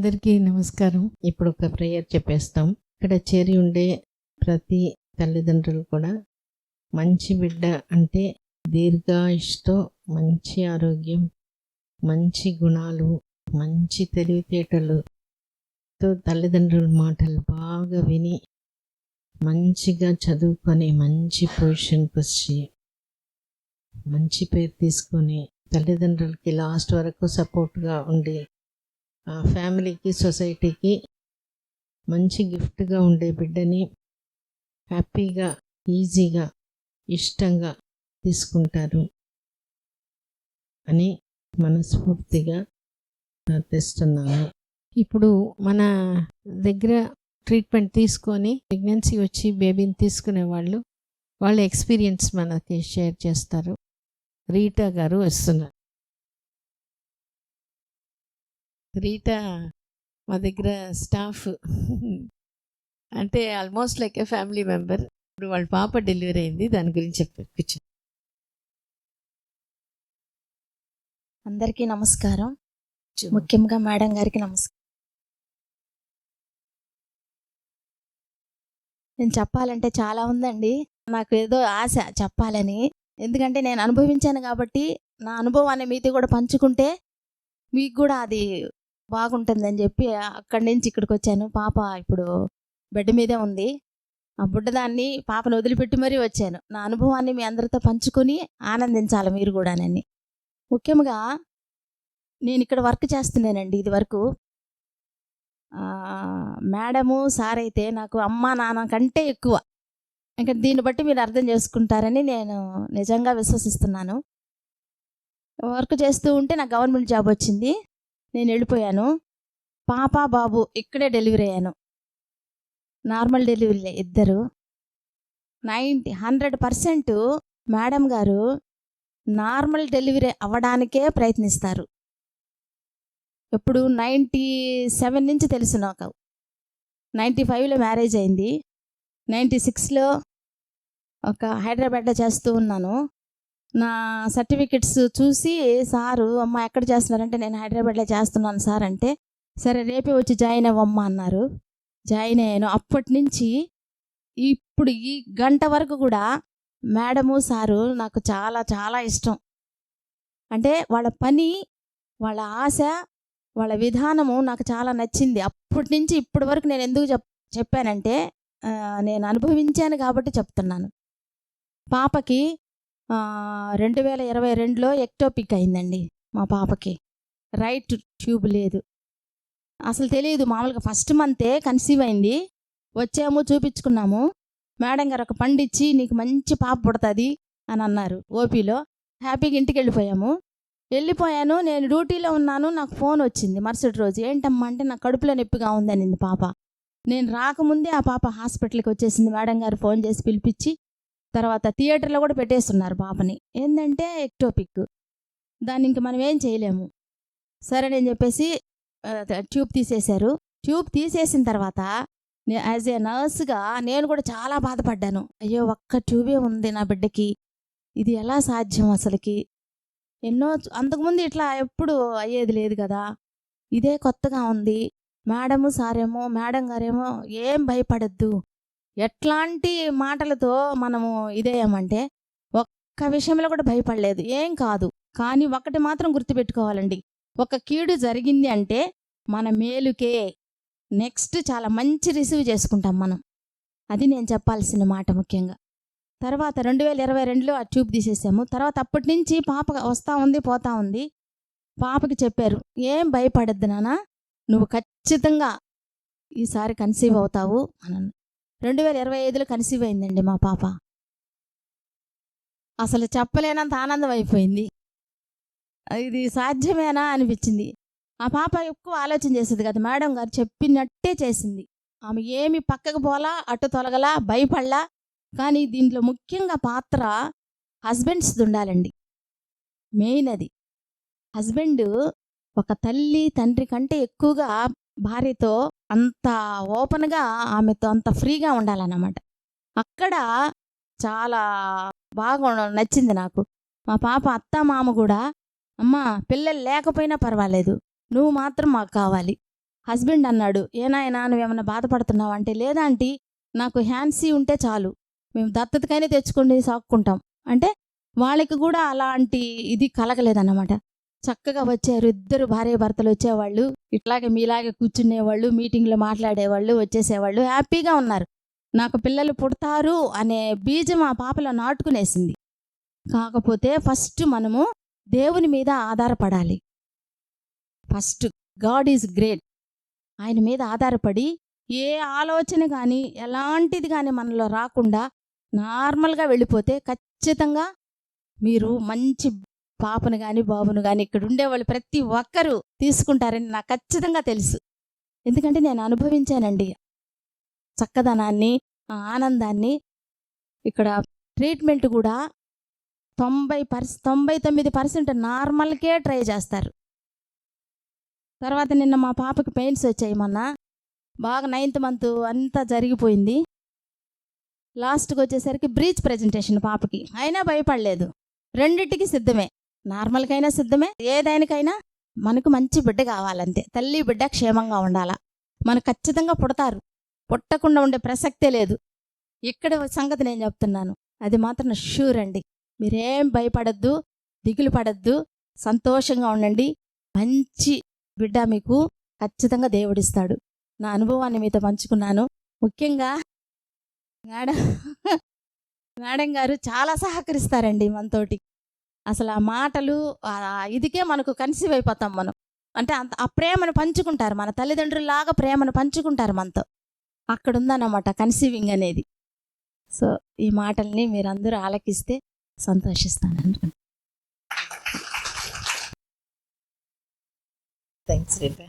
అందరికీ నమస్కారం. ఇప్పుడు ఒక ప్రేయర్ చెప్పేస్తాం. ఇక్కడ చేరి ఉండే ప్రతి తల్లిదండ్రులు కూడా మంచి బిడ్డ అంటే దీర్ఘాయుష్తో, మంచి ఆరోగ్యం, మంచి గుణాలు, మంచి తెలివితేటలతో తల్లిదండ్రుల మాటలు బాగా విని మంచిగా చదువుకొని మంచి పొజిషన్కి వచ్చి మంచి పేరు తీసుకొని తల్లిదండ్రులకి లాస్ట్ వరకు సపోర్ట్గా ఉండి ఆ ఫ్యామిలీకి, సొసైటీకి మంచి గిఫ్ట్గా ఉండే బిడ్డని హ్యాపీగా, ఈజీగా, ఇష్టంగా తీసుకుంటారు అని మనస్ఫూర్తిగా ప్రార్థిస్తున్నాను. ఇప్పుడు మన దగ్గర ట్రీట్మెంట్ తీసుకొని ప్రెగ్నెన్సీ వచ్చి బేబీని తీసుకునే వాళ్ళ ఎక్స్పీరియన్స్ మనకి షేర్ చేస్తారు. రీటా గారు వస్తున్నారు. రీటా మా దగ్గర స్టాఫ్, అంటే ఆల్మోస్ట్ లైక్ ఏ ఫ్యామిలీ మెంబర్. ఇప్పుడు వాళ్ళ పాప డెలివరీ అయింది, దాని గురించి చెప్పచ్చు. అందరికీ నమస్కారం. ముఖ్యంగా మేడం గారికి నమస్కారం. నేను చెప్పాలంటే చాలా ఉందండి. నాకు ఏదో ఆశ చెప్పాలని, ఎందుకంటే నేను అనుభవించాను కాబట్టి నా అనుభవాన్ని మీతో కూడా పంచుకుంటే మీకు కూడా అది బాగుంటుందని చెప్పి అక్కడి నుంచి ఇక్కడికి వచ్చాను. పాప ఇప్పుడు బెడ్ మీదే ఉంది. ఆ బుడ్డదాన్ని పాపను వదిలిపెట్టి మరీ వచ్చాను. నా అనుభవాన్ని మీ అందరితో పంచుకొని ఆనందించాలి మీరు కూడానని. ముఖ్యంగా నేను ఇక్కడ వర్క్ చేస్తున్నానండి. ఇది వరకు మేడము సార్ అయితే నాకు అమ్మ నాన్న కంటే ఎక్కువ. ఇంకా దీన్ని బట్టి మీరు అర్థం చేసుకుంటారని నేను నిజంగా విశ్వసిస్తున్నాను. వర్క్ చేస్తూ ఉంటే నాకు గవర్నమెంట్ జాబ్ వచ్చింది. నేను వెళ్ళిపోయాను. పాప బాబు ఇక్కడే డెలివరీ అయ్యాను. నార్మల్ డెలివరీ ఇద్దరు. 100% మేడం గారు నార్మల్ డెలివరీ అవ్వడానికే ప్రయత్నిస్తారు. ఎప్పుడు 97 నుంచి తెలుసు నాకు. 95లో మ్యారేజ్ అయింది. 96లో ఒక హైదరాబాద్లో చేస్తూ ఉన్నాను. నా సర్టిఫికెట్స్ చూసి సారు, అమ్మ ఎక్కడ చేస్తున్నారంటే నేను హైదరాబాద్లో చేస్తున్నాను సార్ అంటే, సరే రేపే వచ్చి జాయిన్ అవ్వమ్మా అన్నారు. జాయిన్ అయ్యాను. అప్పటి నుంచి ఇప్పుడు ఈ గంట వరకు కూడా మేడము సారు నాకు చాలా చాలా ఇష్టం. అంటే వాళ్ళ పని, వాళ్ళ ఆశ, వాళ్ళ విధానము నాకు చాలా నచ్చింది. అప్పటి నుంచి ఇప్పటి వరకు నేను ఎందుకు చెప్పానంటే నేను అనుభవించాను కాబట్టి చెప్తున్నాను. పాపకి 2022లో ఎక్టోపిక్ అయిందండి. మా పాపకి రైట్ ట్యూబ్ లేదు. అసలు తెలియదు. మామూలుగా ఫస్ట్ మంతే కన్సీవ్ అయింది. వచ్చాము, చూపించుకున్నాము. మేడం గారు ఒక పండు ఇచ్చి నీకు మంచి పాప పుడుతుంది అని అన్నారు ఓపీలో. హ్యాపీగా ఇంటికి వెళ్ళిపోయాను. నేను డ్యూటీలో ఉన్నాను. నాకు ఫోన్ వచ్చింది మరుసటి రోజు. ఏంటమ్మా అంటే నాకు కడుపులో నొప్పిగా ఉంది అనింది పాప. నేను రాకముందే ఆ పాప హాస్పిటల్కి వచ్చేసింది. మేడం గారు ఫోన్ చేసి పిలిపించి తర్వాత థియేటర్లో కూడా పెట్టేస్తున్నారు పాపని. ఏంటంటే ఎక్టోపిక్, దాన్ని ఇంక మనం ఏం చేయలేము. సరే నేను చెప్పేసి ట్యూబ్ తీసేశారు. ట్యూబ్ తీసేసిన తర్వాత యాజ్ ఏ నర్స్గా నేను కూడా చాలా బాధపడ్డాను. అయ్యో ఒక్క ట్యూబే ఉంది నా బిడ్డకి, ఇది ఎలా సాధ్యం అసలుకి. అంతకుముందు ఇట్లా ఎప్పుడు అయ్యేది లేదు కదా, ఇదే కొత్తగా ఉంది. మేడం గారేమో ఏం భయపడద్దు, ఎట్లాంటి మాటలతో మనము ఇదేయమంటే ఒక్క విషయంలో కూడా భయపడలేదు. ఏం కాదు. కానీ ఒకటి మాత్రం గుర్తుపెట్టుకోవాలండి, ఒక కీడు జరిగింది అంటే మన మేలుకే. నెక్స్ట్ చాలా మంచి రిసీవ్ చేసుకుంటాం మనం. అది నేను చెప్పాల్సిన మాట ముఖ్యంగా. తర్వాత 2022లో ఆ ట్యూబ్ తీసేసాము. తర్వాత అప్పటి నుంచి పాప వస్తూ ఉంది, పోతా ఉంది. పాపకి చెప్పారు, ఏం భయపడద్దు నాన్న, నువ్వు ఖచ్చితంగా ఈసారి కన్సీవ్ అవుతావు అని. 2025లో కన్సీవ్ అయిందండి మా పాప. అసలు చెప్పలేనంత ఆనందం అయిపోయింది. ఇది సాధ్యమేనా అనిపించింది. ఆ పాప ఎక్కువ ఆలోచన చేసేది కదా, మేడం గారు చెప్పినట్టే చేసింది. ఆమె ఏమి పక్కకు పోలా, అటు తొలగలా, భయపడలా. కానీ దీంట్లో ముఖ్యంగా పాత్ర హస్బెండ్స్ది ఉండాలండి. మెయిన్ అది. హస్బెండ్ ఒక తల్లి తండ్రి కంటే ఎక్కువగా భార్యతో అంత ఓపెన్గా, ఆమెతో అంత ఫ్రీగా ఉండాలన్నమాట. అక్కడ చాలా బాగా నచ్చింది నాకు. మా పాప అత్త మామ కూడా, అమ్మ పిల్లలు లేకపోయినా పర్వాలేదు, నువ్వు మాత్రం మాకు కావాలి, హస్బెండ్ అన్నాడు, ఏనాయనా నువ్వేమన్నా బాధపడుతున్నావు అంటే, లేదా ఆంటీ నాకు హ్యాన్సీ ఉంటే చాలు, మేము దత్తతకైనా తెచ్చుకొని సాక్కుంటాం అంటే, వాళ్ళకి కూడా అలాంటి ఇది కలగలేదన్నమాట. చక్కగా వచ్చారు, ఇద్దరు భార్య భర్తలు వచ్చేవాళ్ళు, ఇట్లాగే మీలాగే కూర్చునేవాళ్ళు, మీటింగ్లో మాట్లాడేవాళ్ళు, వచ్చేసేవాళ్ళు, హ్యాపీగా ఉన్నారు. నాకు పిల్లలు పుడతారు అనే బీజం ఆ పాపలో నాటుకునేసింది. కాకపోతే ఫస్ట్ మనము దేవుని మీద ఆధారపడాలి. First God is great. ఆయన మీద ఆధారపడి ఏ ఆలోచన కానీ ఎలాంటిది కానీ మనలో రాకుండా నార్మల్గా వెళ్ళిపోతే ఖచ్చితంగా మీరు మంచి పాపను కానీ బాబును కానీ ఇక్కడ ఉండేవాళ్ళు ప్రతి ఒక్కరూ తీసుకుంటారని నాకు ఖచ్చితంగా తెలుసు. ఎందుకంటే నేను అనుభవించానండి చక్కదనాన్ని, ఆ ఆనందాన్ని. ఇక్కడ ట్రీట్మెంట్ కూడా 99% నార్మల్కే ట్రై చేస్తారు. తర్వాత నిన్న మా పాపకి పెయిన్స్ వచ్చాయి, మొన్న బాగా 9th month అంతా జరిగిపోయింది. లాస్ట్కి వచ్చేసరికి బ్రీచ్ ప్రెజెంటేషన్ పాపకి, అయినా భయపడలేదు. రెండిటికి సిద్ధమే, నార్మల్కైనా సిద్ధమే, ఏదానికైనా మనకు మంచి బిడ్డ కావాలంతే. తల్లి బిడ్డ క్షేమంగా ఉండాలా. మనకు ఖచ్చితంగా పుడతారు, పుట్టకుండా ఉండే ప్రసక్తే లేదు. ఇక్కడ సంగతి నేను చెప్తున్నాను, అది మాత్రం షూర్ అండి. మీరేం భయపడద్దు, దిగులు పడద్దు, సంతోషంగా ఉండండి. మంచి బిడ్డ మీకు ఖచ్చితంగా దేవుడిస్తాడు. నా అనుభవాన్ని మీతో పంచుకున్నాను. ముఖ్యంగా మేడం గారు చాలా సహకరిస్తారండి మనతోటి. అసలు ఆ మాటలు ఇదికే మనకు కన్సీవ్ అయిపోతాం మనం. అంటే అంత ఆ ప్రేమను పంచుకుంటారు, మన తల్లిదండ్రుల్లాగా ప్రేమను పంచుకుంటారు మనతో. అక్కడ ఉందన్నమాట కన్సీవింగ్ అనేది. సో ఈ మాటల్ని మీరందరూ ఆలకిస్తే సంతోషిస్తాను. Thanks Rita.